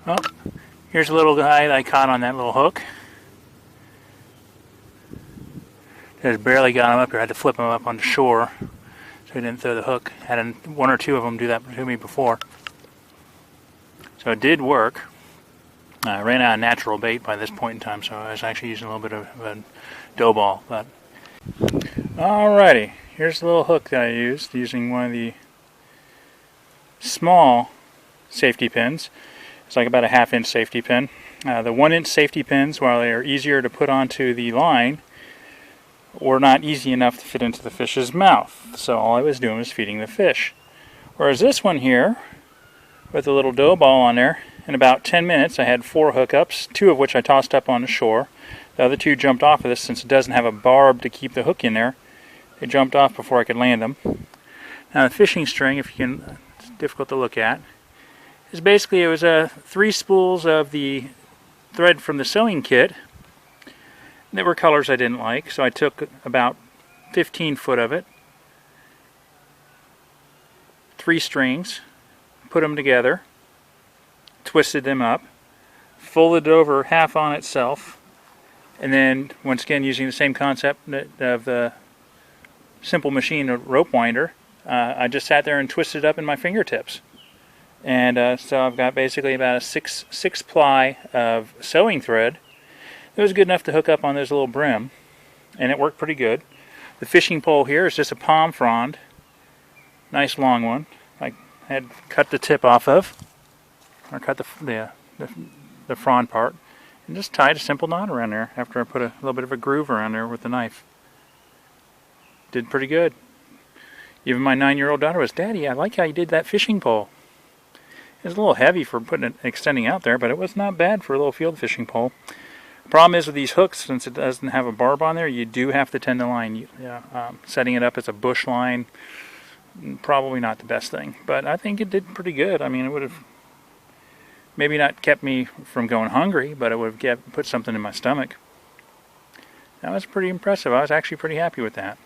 Oh, here's a little guy that I caught on that little hook. Just barely got him up here. I had to flip him up on the shore so he didn't throw the hook. Had one or two of them do that to me before. So it did work. I ran out of natural bait by this point in time, so I was actually using a little bit of a dough ball. But alrighty, here's the little hook that I used using one of the small safety pins. It's like about a 1/2 inch safety pin. The 1 inch safety pins, while they are easier to put onto the line, were not easy enough to fit into the fish's mouth. So all I was doing was feeding the fish. Whereas this one here, with a little dough ball on there, in about 10 minutes I had 4 hookups, 2 of which I tossed up on the shore. The other 2 jumped off of this since it doesn't have a barb to keep the hook in there. They jumped off before I could land them. Now the fishing string, if you can, it's difficult to look at, is basically, it was 3 spools of the thread from the sewing kit. There were colors I didn't like, so I took about 15 foot of it, 3 strings, put them together, twisted them up, folded it over half on itself, and then once again using the same concept of the simple machine rope winder, I just sat there and twisted it up in my fingertips. And so I've got basically about a six ply of sewing thread. It was good enough to hook up on this little brim, and it worked pretty good. The fishing pole here is just a palm frond, nice long one. I had cut the tip off of, or cut the frond part, and just tied a simple knot around there after I put a little bit of a groove around there with the knife. Did pretty good. Even my 9-year-old daughter was, "Daddy, I like how you did that fishing pole." It was a little heavy for putting it extending out there, but it was not bad for a little field fishing pole. The problem is with these hooks, since it doesn't have a barb on there, you do have to tend the line. Setting it up as a bush line, probably not the best thing, but I think it did pretty good. I mean, it would have maybe not kept me from going hungry, but it would have put something in my stomach. That was pretty impressive. I was actually pretty happy with that.